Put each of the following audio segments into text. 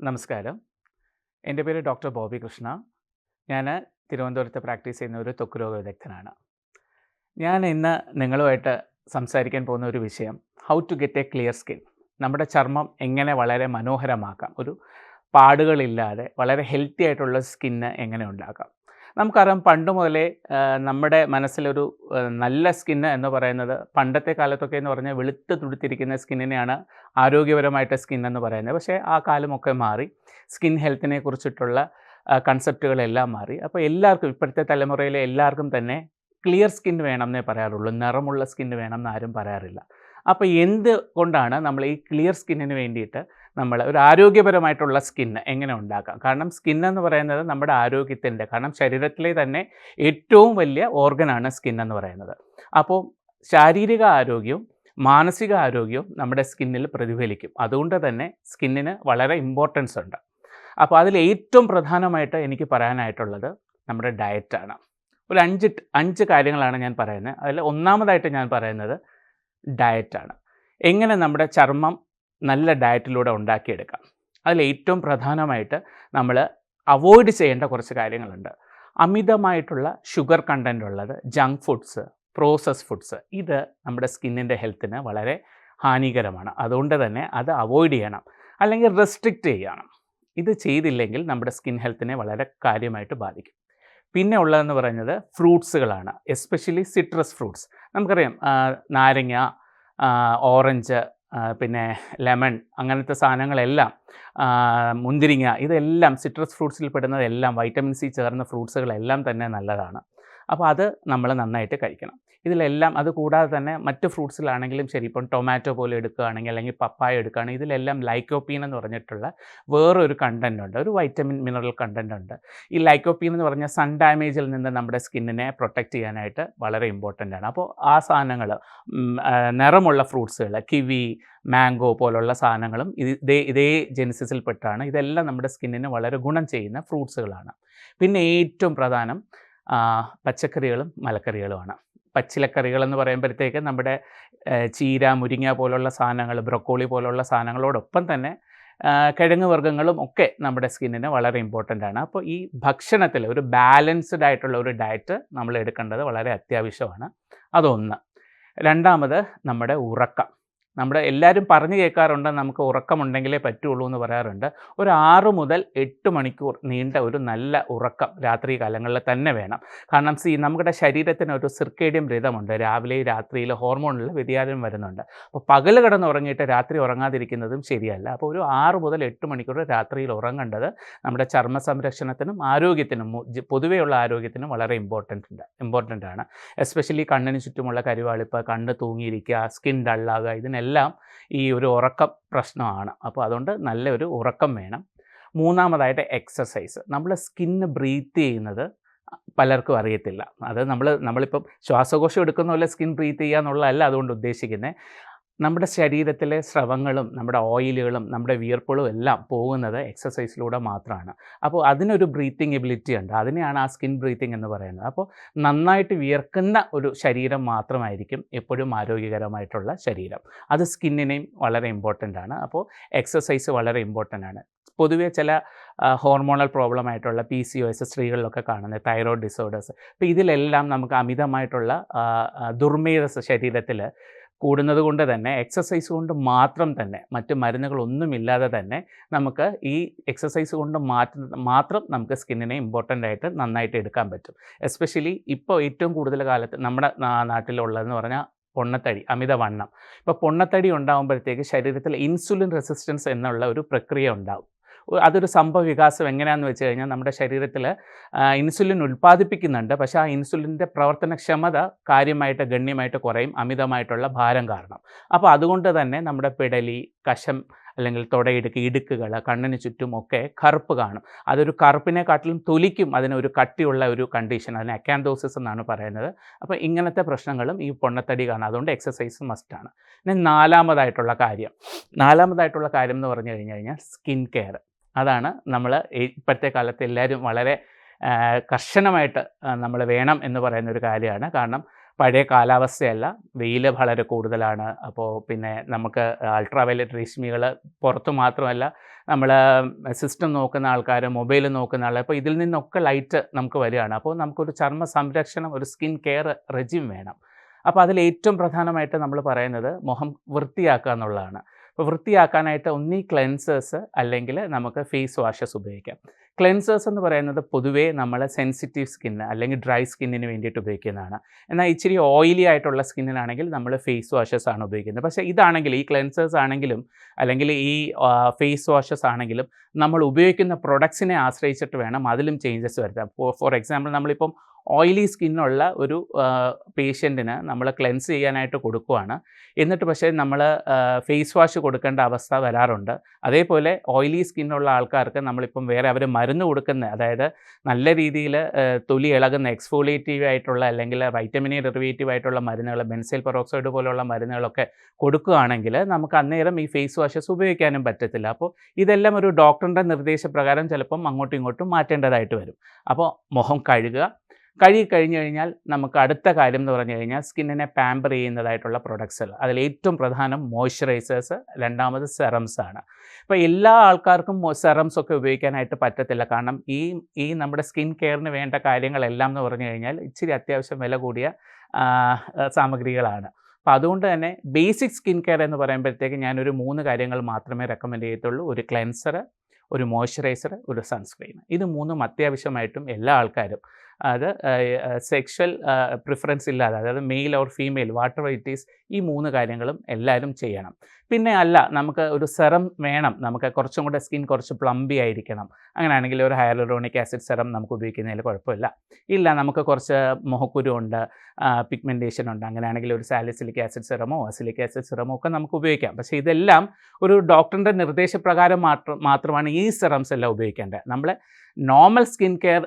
നമസ്കാരം. എൻ്റെ പേര് ഡോക്ടർ ബോബി കൃഷ്ണ. ഞാൻ തിരുവനന്തപുരത്ത് പ്രാക്ടീസ് ചെയ്യുന്ന ഒരു ത്വക്ക് രോഗ വിദഗ്ധനാണ്. ഞാൻ ഇന്ന് നിങ്ങളുമായിട്ട് സംസാരിക്കാൻ പോകുന്ന ഒരു വിഷയം how to get a clear skin. നമ്മുടെ ചർമ്മം എങ്ങനെ വളരെ മനോഹരമാക്കാം, ഒരു പാടുകളില്ലാതെ വളരെ ഹെൽത്തി ആയിട്ടുള്ള സ്കിന്ന് എങ്ങനെ ഉണ്ടാക്കാം. നമുക്കറിയാം, പണ്ട് മുതലേ നമ്മുടെ മനസ്സിലൊരു നല്ല സ്കിന്ന് എന്ന് പറയുന്നത്, പണ്ടത്തെ കാലത്തൊക്കെ എന്ന് പറഞ്ഞാൽ വെളുത്ത് തുടുത്തിരിക്കുന്ന സ്കിന്നിനെയാണ് ആരോഗ്യപരമായിട്ട് സ്കിൻ എന്ന് പറയുന്നത്. പക്ഷേ ആ കാലമൊക്കെ മാറി. സ്കിൻ ഹെൽത്തിനെ കുറിച്ചിട്ടുള്ള കൺസെപ്റ്റുകളെല്ലാം മാറി. അപ്പോൾ എല്ലാവർക്കും, ഇപ്പോഴത്തെ തലമുറയിലെ എല്ലാവർക്കും തന്നെ ക്ലിയർ സ്കിൻ വേണമെന്നേ പറയാറുള്ളൂ. നിറമുള്ള സ്കിന്ന് വേണമെന്ന് ആരും പറയാറില്ല. അപ്പോൾ എന്ത് കൊണ്ടാണ് നമ്മൾ ഈ ക്ലിയർ സ്കിന്നിന് വേണ്ടിയിട്ട് നമ്മൾ ഒരു ആരോഗ്യപരമായിട്ടുള്ള സ്കിന്ന് എങ്ങനെ ഉണ്ടാക്കാം? കാരണം സ്കിന്നെന്ന് പറയുന്നത് നമ്മുടെ ആരോഗ്യത്തിൻ്റെ, കാരണം ശരീരത്തിലെ തന്നെ ഏറ്റവും വലിയ ഓർഗനാണ് സ്കിന്നെന്ന് പറയുന്നത്. അപ്പോൾ ശാരീരിക ആരോഗ്യവും മാനസിക ആരോഗ്യവും നമ്മുടെ സ്കിന്നിൽ പ്രതിഫലിക്കും. അതുകൊണ്ട് തന്നെ സ്കിന്നിന് വളരെ ഇമ്പോർട്ടൻസ് ഉണ്ട്. അപ്പോൾ അതിൽ ഏറ്റവും പ്രധാനമായിട്ട് എനിക്ക് പറയാനായിട്ടുള്ളത് നമ്മുടെ ഡയറ്റാണ്. ഒരു അഞ്ച് കാര്യങ്ങളാണ് ഞാൻ പറയുന്നത്. അതിൽ ഒന്നാമതായിട്ട് ഞാൻ പറയുന്നത് ഡയറ്റാണ്. എങ്ങനെ നമ്മുടെ ചർമ്മം നല്ല ഡയറ്റിലൂടെ ഉണ്ടാക്കിയെടുക്കാം. അതിൽ ഏറ്റവും പ്രധാനമായിട്ട് നമ്മൾ അവോയ്ഡ് ചെയ്യേണ്ട കുറച്ച് കാര്യങ്ങളുണ്ട്. അമിതമായിട്ടുള്ള ഷുഗർ കണ്ടൻ്റ് ഉള്ളത്, ജങ്ക് ഫുഡ്സ്, പ്രോസസ് ഫുഡ്സ്, ഇത് നമ്മുടെ സ്കിന്നിൻ്റെ ഹെൽത്തിന് വളരെ ഹാനികരമാണ്. അതുകൊണ്ട് തന്നെ അത് അവോയ്ഡ് ചെയ്യണം, അല്ലെങ്കിൽ റെസ്ട്രിക്റ്റ് ചെയ്യണം. ഇത് ചെയ്തില്ലെങ്കിൽ നമ്മുടെ സ്കിൻ ഹെൽത്തിനെ വളരെ കാര്യമായിട്ട് ബാധിക്കും. പിന്നെ ഉള്ളതെന്ന് പറയുന്നത് ഫ്രൂട്ട്സുകളാണ്, എസ്പെഷ്യലി സിട്രസ് ഫ്രൂട്ട്സ്. നമുക്കറിയാം, നാരങ്ങ, ഓറഞ്ച്, പിന്നെ ലെമൺ, അങ്ങനത്തെ സാധനങ്ങളെല്ലാം, മുന്തിരിങ്ങ, ഇതെല്ലാം സിട്രസ് ഫ്രൂട്ട്സിൽ പെടുന്നതെല്ലാം വൈറ്റമിൻ സി ചേർന്ന ഫ്രൂട്ട്സുകളെല്ലാം തന്നെ നല്ലതാണ്. അപ്പോൾ അത് നമ്മൾ നന്നായിട്ട് കഴിക്കണം. ഇതിലെല്ലാം, അത് കൂടാതെ തന്നെ മറ്റ് ഫ്രൂട്ട്സിലാണെങ്കിലും ശരി, ഇപ്പം ടൊമാറ്റോ പോലെ എടുക്കുകയാണെങ്കിൽ, അല്ലെങ്കിൽ പപ്പായ എടുക്കുകയാണെങ്കിൽ, ഇതിലെല്ലാം ലൈക്കോപ്പീൻ എന്ന് പറഞ്ഞിട്ടുള്ള വേറൊരു കണ്ടൻ്റ് ഉണ്ട്, ഒരു വൈറ്റമിൻ മിനറൽ കണ്ടൻ്റ് ഉണ്ട്. ഈ ലൈക്കോപ്പീൻ എന്ന് പറഞ്ഞാൽ സൺ ഡാമേജിൽ നിന്ന് നമ്മുടെ സ്കിന്നിനെ പ്രൊട്ടക്റ്റ് ചെയ്യാനായിട്ട് വളരെ ഇമ്പോർട്ടൻ്റ് ആണ്. അപ്പോൾ ആ സാധനങ്ങൾ, നിറമുള്ള ഫ്രൂട്ട്സുകൾ, കിവി, മാംഗോ പോലുള്ള സാധനങ്ങളും ഇതേ ജെനിസിസിൽപ്പെട്ടാണ്. ഇതെല്ലാം നമ്മുടെ സ്കിന്നിന് വളരെ ഗുണം ചെയ്യുന്ന ഫ്രൂട്ട്സുകളാണ്. പിന്നെ ഏറ്റവും പ്രധാനം പച്ചക്കറികളും മലക്കറികളുമാണ്. പച്ചിലക്കറികളെന്ന് പറയുമ്പോഴത്തേക്ക് നമ്മുടെ ചീര, മുരിങ്ങ പോലുള്ള സാധനങ്ങൾ, ബ്രൊക്കോളി പോലുള്ള സാധനങ്ങളോടൊപ്പം തന്നെ കിഴങ്ങ് വർഗ്ഗങ്ങളും ഒക്കെ നമ്മുടെ സ്കിന്നിന് വളരെ ഇമ്പോർട്ടൻ്റ് ആണ്. അപ്പോൾ ഈ ഭക്ഷണത്തിൽ ഒരു ബാലൻസ്ഡ് ആയിട്ടുള്ള ഒരു ഡയറ്റ് നമ്മൾ എടുക്കേണ്ടത് വളരെ അത്യാവശ്യമാണ്. അതൊന്ന്. രണ്ടാമത് നമ്മുടെ ഉറക്കം. നമ്മുടെ എല്ലാവരും പറഞ്ഞു കേൾക്കാറുണ്ട്, നമുക്ക് ഉറക്കമുണ്ടെങ്കിലേ പറ്റുള്ളൂ എന്ന് പറയാറുണ്ട്. ഒരു 6 മുതൽ 8 മണിക്കൂർ നീണ്ട ഒരു നല്ല ഉറക്കം രാത്രി കാലങ്ങളിൽ തന്നെ വേണം. കാരണം നമ്മുടെ ശരീരത്തിന് ഒരു സിർക്കേഡിയം റിതമുണ്ട്. രാവിലെയും രാത്രിയിൽ ഹോർമോണിൽ വ്യതിയാനം വരുന്നുണ്ട്. അപ്പോൾ പകൽ കിടന്ന് ഉറങ്ങിയിട്ട് രാത്രി ഉറങ്ങാതിരിക്കുന്നതും ശരിയല്ല. അപ്പോൾ ഒരു 6 മുതൽ 8 മണിക്കൂർ രാത്രിയിൽ ഉറങ്ങേണ്ടത് നമ്മുടെ ചർമ്മ സംരക്ഷണത്തിനും ആരോഗ്യത്തിനും, പൊതുവെയുള്ള ആരോഗ്യത്തിനും വളരെ ഇമ്പോർട്ടൻ്റ് ആണ്. എസ്പെഷ്യലി കണ്ണിന് ചുറ്റുമുള്ള കരുവാളിപ്പ്, കണ്ണ് തൂങ്ങിയിരിക്കുക, സ്കിൻ ഡള്ളാകുക, ഇതിനെല്ലാം ഈ ഒരു ഉറക്കം പ്രശ്നമാണ്. അപ്പോൾ അതുകൊണ്ട് നല്ലൊരു ഉറക്കം വേണം. മൂന്നാമതായിട്ട് എക്സസൈസ്. നമ്മൾ സ്കിന്ന് ബ്രീത്ത് ചെയ്യുന്നത് പലർക്കും അറിയത്തില്ല. അത് നമ്മളിപ്പം ശ്വാസകോശം എടുക്കുന്ന പോലെ സ്കിൻ ബ്രീത്ത് ചെയ്യുക എന്നുള്ളതല്ല അതുകൊണ്ട് ഉദ്ദേശിക്കുന്നത്. നമ്മുടെ ശരീരത്തിലെ സ്രവങ്ങളും നമ്മുടെ ഓയിലുകളും നമ്മുടെ വിയർപ്പുകളും എല്ലാം പോകുന്നത് എക്സസൈസിലൂടെ മാത്രമാണ്. അപ്പോൾ അതിനൊരു ബ്രീത്തിങ് എബിലിറ്റി ഉണ്ട്. അതിനെയാണ് ആ സ്കിൻ ബ്രീത്തിങ് എന്ന് പറയുന്നത്. അപ്പോൾ നന്നായിട്ട് വിയർക്കുന്ന ഒരു ശരീരം മാത്രമായിരിക്കും എപ്പോഴും ആരോഗ്യകരമായിട്ടുള്ള ശരീരം. അത് സ്കിന്നിനെയും വളരെ ഇമ്പോർട്ടൻ്റ് ആണ്. അപ്പോൾ എക്സസൈസ് വളരെ ഇമ്പോർട്ടൻ്റ് ആണ്. പൊതുവേ ചില ഹോർമോണൽ പ്രോബ്ലം ആയിട്ടുള്ള PCOS സ്ത്രീകളിലൊക്കെ കാണുന്നത്, തൈറോയ്ഡ് ഡിസോർഡേഴ്സ്, അപ്പോൾ ഇതിലെല്ലാം നമുക്ക് അമിതമായിട്ടുള്ള ദുർമേധസ് ശരീരത്തിൽ കൂടുന്നത് കൊണ്ട് തന്നെ എക്സസൈസ് കൊണ്ട് മാത്രം തന്നെ, മറ്റ് മരുന്നുകളൊന്നുമില്ലാതെ തന്നെ നമുക്ക് ഈ എക്സസൈസ് കൊണ്ട് മാത്രം നമുക്ക് സ്കിന്നിനെ ഇമ്പോർട്ടൻ്റ് ആയിട്ട് നന്നായിട്ട് എടുക്കാൻ പറ്റും. എസ്പെഷ്യലി ഇപ്പോൾ ഏറ്റവും കൂടുതൽ കാലത്ത് നമ്മുടെ നാട്ടിലുള്ളതെന്ന് പറഞ്ഞാൽ പൊണ്ണത്തടി, അമിതവണ്ണം. ഇപ്പോൾ പൊണ്ണത്തടി ഉണ്ടാകുമ്പോഴത്തേക്ക് ശരീരത്തിൽ ഇൻസുലിൻ റെസിസ്റ്റൻസ് എന്നുള്ള ഒരു പ്രക്രിയ ഉണ്ടാകും. അതൊരു സംഭവ വികാസം എങ്ങനെയാണെന്ന് വെച്ച് കഴിഞ്ഞാൽ, നമ്മുടെ ശരീരത്തിൽ ഇൻസുലിൻ ഉൽപ്പാദിപ്പിക്കുന്നുണ്ട്, പക്ഷേ ആ ഇൻസുലിൻ്റെ പ്രവർത്തനക്ഷമത കാര്യമായിട്ട് ഗണ്യമായിട്ട് കുറയും, അമിതമായിട്ടുള്ള ഭാരം കാരണം. അപ്പോൾ അതുകൊണ്ട് തന്നെ നമ്മുടെ പിടലി, കശം, അല്ലെങ്കിൽ ഇടുക്കുകൾ, കണ്ണിന് ചുറ്റുമൊക്കെ കറുപ്പ് കാണും. അതൊരു കറുപ്പിനെക്കാട്ടിലും തൊലിക്കും അതിനൊരു കട്ടിയുള്ള ഒരു കണ്ടീഷൻ, അതിന് അക്കാന്തോസിസ് എന്നാണ് പറയുന്നത്. അപ്പോൾ ഇങ്ങനത്തെ പ്രശ്നങ്ങളും ഈ പൊണ്ണത്തടി കാണാം. അതുകൊണ്ട് എക്സസൈസ് മസ്റ്റാണ്. പിന്നെ നാലാമതായിട്ടുള്ള കാര്യം എന്ന് പറഞ്ഞു കഴിഞ്ഞാൽ സ്കിൻ കെയർ. അതാണ് നമ്മൾ ഇപ്പോഴത്തെ കാലത്ത് എല്ലാവരും വളരെ കർശനമായിട്ട് നമ്മൾ വേണം എന്ന് പറയുന്ന ഒരു കാര്യമാണ്. കാരണം പഴയ കാലാവസ്ഥയല്ല, വെയിൽ വളരെ കൂടുതലാണ്. അപ്പോൾ പിന്നെ നമുക്ക് അൾട്രാവയലറ്റ് രശ്മികൾ പുറത്ത് മാത്രമല്ല, നമ്മൾ സിസ്റ്റം നോക്കുന്ന ആൾക്കാർ, മൊബൈൽ നോക്കുന്ന ആൾ, അപ്പോൾ ഇതിൽ നിന്നൊക്കെ ലൈറ്റ് നമുക്ക് വരികയാണ്. അപ്പോൾ നമുക്കൊരു ചർമ്മ സംരക്ഷണം, ഒരു സ്കിൻ കെയർ റെജിം വേണം. അപ്പോൾ അതിൽ ഏറ്റവും പ്രധാനമായിട്ട് നമ്മൾ പറയുന്നത് മുഖം വൃത്തിയാക്കുക എന്നുള്ളതാണ്. അപ്പോൾ വൃത്തിയാക്കാനായിട്ട് ഒന്നീ ക്ലെൻസേഴ്സ് അല്ലെങ്കിൽ നമുക്ക് ഫേസ് വാഷസ് ഉപയോഗിക്കാം. ക്ലെൻസേഴ്സ് എന്ന് പറയുന്നത് പൊതുവേ നമ്മൾ സെൻസിറ്റീവ് സ്കിന്ന് അല്ലെങ്കിൽ ഡ്രൈ സ്കിന്നിന് വേണ്ടിയിട്ട് ഉപയോഗിക്കുന്നതാണ്. എന്നാൽ ഇച്ചിരി ഓയിലി ആയിട്ടുള്ള സ്കിന്നിനാണെങ്കിൽ നമ്മൾ ഫേസ് വാഷസ് ആണ് ഉപയോഗിക്കുന്നത്. പക്ഷേ ഇതാണെങ്കിൽ, ഈ ക്ലെൻസേഴ്സ് ആണെങ്കിലും അല്ലെങ്കിൽ ഈ ഫേസ് വാഷസ് ആണെങ്കിലും നമ്മൾ ഉപയോഗിക്കുന്ന പ്രൊഡക്ട്സിനെ ആശ്രയിച്ചിട്ട് വേണം അതിലും ചേഞ്ചസ് വരുത്താം. ഫോർ എക്സാമ്പിൾ, നമ്മളിപ്പം ഓയിലി സ്കിന്നുള്ള ഒരു പേഷ്യൻറ്റിന് നമ്മൾ ക്ലെൻസ് ചെയ്യാനായിട്ട് കൊടുക്കുകയാണ്. എന്നിട്ട് പക്ഷേ നമ്മൾ ഫേസ് വാഷ് കൊടുക്കേണ്ട അവസ്ഥ വരാറുണ്ട്. അതേപോലെ ഓയിലി സ്കിന്നുള്ള ആൾക്കാർക്ക് നമ്മളിപ്പം വേറെ അവർ മരുന്ന് കൊടുക്കുന്ന, അതായത് നല്ല രീതിയിൽ തൊലി ഇളകുന്ന എക്സ്ഫോളിയേറ്റീവ് ആയിട്ടുള്ള അല്ലെങ്കിൽ വൈറ്റമിൻ എ ഡെറിവേറ്റീവ് ആയിട്ടുള്ള മരുന്നുകൾ, ബെൻസൈൽ പെറോക്സൈഡ് പോലുള്ള മരുന്നുകളൊക്കെ കൊടുക്കുകയാണെങ്കിൽ നമുക്ക് അന്നേരം ഈ ഫേസ് വാഷസ് ഉപയോഗിക്കാനും പറ്റത്തില്ല. അപ്പോൾ ഇതെല്ലാം ഒരു ഡോക്ടറിൻ്റെ നിർദ്ദേശപ്രകാരം ചിലപ്പം അങ്ങോട്ടും ഇങ്ങോട്ടും മാറ്റേണ്ടതായിട്ട് വരും. അപ്പോൾ മുഖം കഴുകുക. കഴുകി കഴിഞ്ഞ് കഴിഞ്ഞാൽ നമുക്ക് അടുത്ത കാര്യം എന്ന് പറഞ്ഞു കഴിഞ്ഞാൽ സ്കിന്നിനെ പാമ്പർ ചെയ്യുന്നതായിട്ടുള്ള പ്രൊഡക്ട്സുകൾ. അതിൽ ഏറ്റവും പ്രധാനം മോയ്സ്ചറൈസേഴ്സ്, രണ്ടാമത് സെറംസ് ആണ്. ഇപ്പോൾ എല്ലാ ആൾക്കാർക്കും സെറംസ് ഒക്കെ ഉപയോഗിക്കാനായിട്ട് പറ്റത്തില്ല. കാരണം ഈ നമ്മുടെ സ്കിൻ കെയറിന് വേണ്ട കാര്യങ്ങളെല്ലാം എന്ന് പറഞ്ഞു കഴിഞ്ഞാൽ ഇച്ചിരി അത്യാവശ്യം വില കൂടിയ സാമഗ്രികളാണ്. അപ്പോൾ അതുകൊണ്ട് തന്നെ ബേസിക് സ്കിൻ കെയർ എന്ന് പറയുമ്പോഴത്തേക്ക് ഞാനൊരു 3 കാര്യങ്ങൾ മാത്രമേ റെക്കമെൻഡ് ചെയ്യത്തുള്ളൂ. ഒരു ക്ലെൻസർ, ഒരു മോയ്സ്ചറൈസർ, ഒരു സൺസ്ക്രീൻ. ഇത് 3ഉം അത്യാവശ്യമായിട്ടും എല്ലാ ആൾക്കാരും, അത് സെക്ഷൽ പ്രിഫറൻസ് ഇല്ലാതെ, അതായത് male or female water it is, ഈ 3 കാര്യങ്ങളും എല്ലാവരും ചെയ്യണം. പിന്നെ അല്ല, നമുക്ക് ഒരു സെറം വേണം, നമുക്ക് കുറച്ചും കൂടെ സ്കിൻ കുറച്ച് പ്ലംബി ആയിരിക്കണം, അങ്ങനെയാണെങ്കിൽ ഒരു ഹൈലൂറോണിക് ആസിഡ് സെറം നമുക്ക് ഉപയോഗിക്കുന്നതിൽ കുഴപ്പമില്ല. ഇല്ല, നമുക്ക് കുറച്ച് മുഖക്കുരു ഉണ്ട്, പിഗ്മെൻറ്റേഷൻ ഉണ്ട്, അങ്ങനെയാണെങ്കിൽ ഒരു സാലിസിലിക് ആസിഡ് സെറമോ അസിലിക് ആസിഡ് സെറമോ ഒക്കെ നമുക്ക് ഉപയോഗിക്കാം. പക്ഷേ ഇതെല്ലാം ഒരു ഡോക്ടറിൻ്റെ നിർദ്ദേശപ്രകാരം മാത്രമാണ് ഈ സെറംസ് എല്ലാം ഉപയോഗിക്കേണ്ടത്. നമ്മൾ നോർമൽ സ്കിൻ കെയർ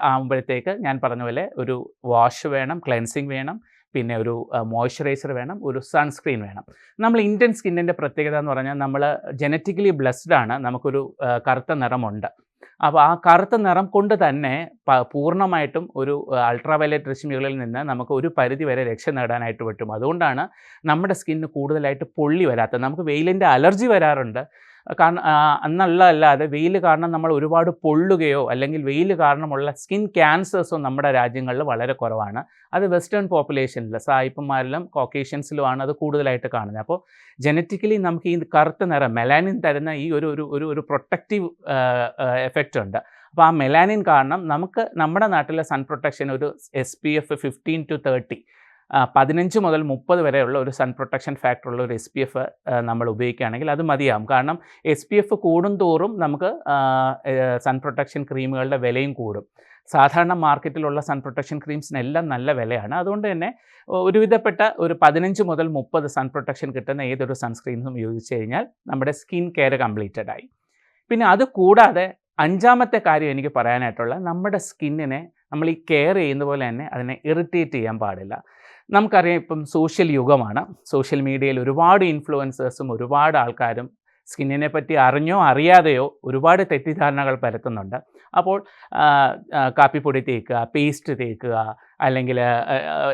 ആകുമ്പോഴത്തേക്ക് ഞാൻ പറഞ്ഞ പോലെ ഒരു വാഷ് വേണം, ക്ലെൻസിങ് വേണം, പിന്നെ ഒരു മോയ്സ്ചറൈസർ വേണം, ഒരു സൺസ്ക്രീൻ വേണം. നമ്മൾ ഇന്ത്യൻ സ്കിന്നിൻ്റെ പ്രത്യേകത എന്ന് പറഞ്ഞാൽ നമ്മൾ ജനറ്റിക്കലി ബ്ലെസ്ഡ് ആണ്, നമുക്കൊരു കറുത്ത നിറമുണ്ട്. അപ്പോൾ ആ കറുത്ത നിറം കൊണ്ട് തന്നെ പൂർണ്ണമായിട്ടും ഒരു അൾട്രാവയലറ്റ് രശ്മികളിൽ നിന്ന് നമുക്ക് ഒരു പരിധി വരെ രക്ഷ നേടാനായിട്ട് പറ്റും. അതുകൊണ്ടാണ് നമ്മുടെ സ്കിന്നിന് കൂടുതലായിട്ട് പൊള്ളി വരാത്തത്. നമുക്ക് വെയിലിൻ്റെ അലർജി വരാറുണ്ട്, കാരണം അല്ലാതെ വെയിൽ കാരണം നമ്മൾ ഒരുപാട് പൊള്ളുകയോ അല്ലെങ്കിൽ വെയിൽ കാരണമുള്ള സ്കിൻ ക്യാൻസേഴ്സോ നമ്മുടെ രാജ്യങ്ങളിൽ വളരെ കുറവാണ്. അത് വെസ്റ്റേൺ പോപ്പുലേഷനിൽ, സായിപ്പന്മാരിലും കോക്കേഷ്യൻസിലുമാണ് അത് കൂടുതലായിട്ട് കാണുന്നത്. അപ്പോൾ ജനറ്റിക്കലി നമുക്ക് ഈ കറുത്ത നിറം മെലാനിൻ തരുന്ന ഈ ഒരു പ്രൊട്ടക്റ്റീവ് എഫക്റ്റ് ഉണ്ട്. അപ്പോൾ ആ മെലാനിൻ കാരണം നമുക്ക് നമ്മുടെ നാട്ടിലെ സൺ പ്രൊട്ടക്ഷൻ ഒരു SPF 15 to 30, 15 മുതൽ 30 വരെയുള്ള ഒരു സൺ പ്രൊട്ടക്ഷൻ ഫാക്ടറുള്ള ഒരു SPF നമ്മൾ ഉപയോഗിക്കുകയാണെങ്കിൽ അത് മതിയാകും. കാരണം SPF കൂടും തോറും നമുക്ക് സൺ പ്രൊട്ടക്ഷൻ ക്രീമുകളുടെ വിലയും കൂടും. സാധാരണ മാർക്കറ്റിലുള്ള സൺ പ്രൊട്ടക്ഷൻ ക്രീംസിനെല്ലാം നല്ല വിലയാണ്. അതുകൊണ്ട് തന്നെ ഒരുവിധപ്പെട്ട ഒരു 15 മുതൽ 30 സൺ പ്രൊട്ടക്ഷൻ കിട്ടുന്ന ഏതൊരു സൺസ്ക്രീൻസും ഉപയോഗിച്ച് കഴിഞ്ഞാൽ നമ്മുടെ സ്കിൻ കെയർ കംപ്ലീറ്റഡ് ആയി. പിന്നെ അത് കൂടാതെ 5ാമത്തെ കാര്യം എനിക്ക് പറയാനായിട്ടുള്ള, നമ്മുടെ സ്കിന്നിനെ നമ്മൾ ഈ കെയർ ചെയ്യുന്ന പോലെ തന്നെ അതിനെ ഇറിറ്റേറ്റ് ചെയ്യാൻ പാടില്ല. നമുക്കറിയാം, ഇപ്പം സോഷ്യൽ യുഗമാണ്. സോഷ്യൽ മീഡിയയിൽ ഒരുപാട് ഇൻഫ്ലുവൻസേഴ്സും ഒരുപാട് ആൾക്കാരും സ്കിന്നിനെ പറ്റി അറിഞ്ഞോ അറിയാതെയോ ഒരുപാട് തെറ്റിദ്ധാരണകൾ പരത്തുന്നുണ്ട്. അപ്പോൾ കാപ്പിപ്പൊടി തേക്കുക, പേസ്റ്റ് തേക്കുക, അല്ലെങ്കിൽ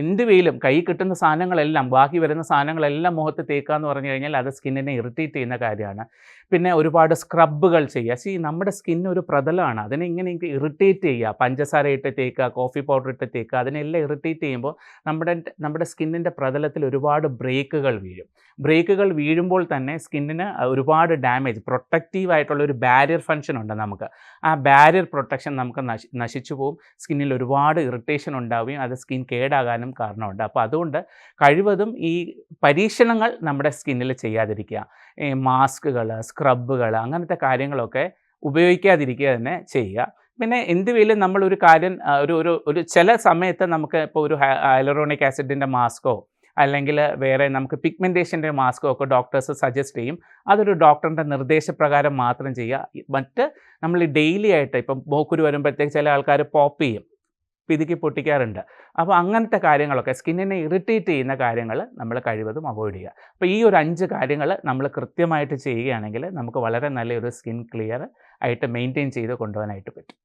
എന്തുവേലും കൈ കിട്ടുന്ന സാധനങ്ങളെല്ലാം, ബാക്കി വരുന്ന സാധനങ്ങളെല്ലാം മുഖത്ത് തേക്കുക എന്ന് പറഞ്ഞു കഴിഞ്ഞാൽ അത് സ്കിന്നിനെ ഇറിറ്റേറ്റ് ചെയ്യുന്ന കാര്യമാണ്. പിന്നെ ഒരുപാട് സ്ക്രബുകൾ ചെയ്യുക. നമ്മുടെ സ്കിന്ന് ഒരു പ്രതലമാണ്, അതിനെ ഇങ്ങനെ ഇറിറ്റേറ്റ് ചെയ്യുക. പഞ്ചസാര ഇട്ട് തേക്കുക, കോഫി പൗഡർ ഇട്ട് തേക്കുക, അതിനെല്ലാം ഇറിറ്റേറ്റ് ചെയ്യുമ്പോൾ നമ്മുടെ സ്കിന്നിൻ്റെ പ്രതലത്തിൽ ഒരുപാട് ബ്രേക്കുകൾ വീഴും. ബ്രേക്കുകൾ വീഴുമ്പോൾ തന്നെ സ്കിന്നിന് ഒരുപാട് ഡാമേജ്, പ്രൊട്ടക്റ്റീവ് ആയിട്ടുള്ള ഒരു ബാരിയർ ഫങ്ഷൻ ഉണ്ട് നമുക്ക്. ആ ബാരിയർ പ്രൊട്ടക്ഷൻ നമുക്ക് നശിച്ചു പോകും. സ്കിന്നിൽ ഒരുപാട് ഇറിറ്റേഷൻ ഉണ്ടാവുകയും അത് സ്കിൻ കേടാകാനും കാരണമുണ്ട്. അപ്പോൾ അതുകൊണ്ട് കഴിവതും ഈ പരീക്ഷണങ്ങൾ നമ്മുടെ സ്കിന്നിൽ ചെയ്യാതിരിക്കുക. മാസ്കുകൾ, സ്ക്രബുകൾ, അങ്ങനത്തെ കാര്യങ്ങളൊക്കെ ഉപയോഗിക്കാതിരിക്കുക തന്നെ ചെയ്യുക. പിന്നെ എന്തുവേലും നമ്മളൊരു കാര്യം ഒരു ചില സമയത്ത് നമുക്ക് ഇപ്പോൾ ഒരു ഹൈലൂറോണിക് ആസിഡിൻ്റെ മാസ്കോ അല്ലെങ്കിൽ വേറെ നമുക്ക് പിഗ്മെൻറ്റേഷൻ്റെ മാസ്കോ ഒക്കെ ഡോക്ടേഴ്സ് സജസ്റ്റ് ചെയ്യും. അതൊരു ഡോക്ടറിൻ്റെ നിർദ്ദേശപ്രകാരം മാത്രം ചെയ്യുക. മറ്റ് നമ്മൾ ഡെയിലി ആയിട്ട് ഇപ്പം മൂക്കുരു വരുമ്പോഴത്തേക്ക് ചില ആൾക്കാർ പോപ്പ് ചെയ്യും, പിതുക്കി പൊട്ടിക്കാറുണ്ട്. അപ്പോൾ അങ്ങനത്തെ കാര്യങ്ങളൊക്കെ, സ്കിന്നിനെ ഇറിറ്റേറ്റ് ചെയ്യുന്ന കാര്യങ്ങൾ നമ്മൾ കഴിവതും അവോയ്ഡ് ചെയ്യുക. അപ്പോൾ ഈ ഒരു 5 കാര്യങ്ങൾ നമ്മൾ കൃത്യമായിട്ട് ചെയ്യുകയാണെങ്കിൽ നമുക്ക് വളരെ നല്ലൊരു സ്കിൻ ക്ലിയർ ആയിട്ട് മെയിൻറ്റെയിൻ ചെയ്ത് കൊണ്ടുപോകാനായിട്ട് പറ്റും.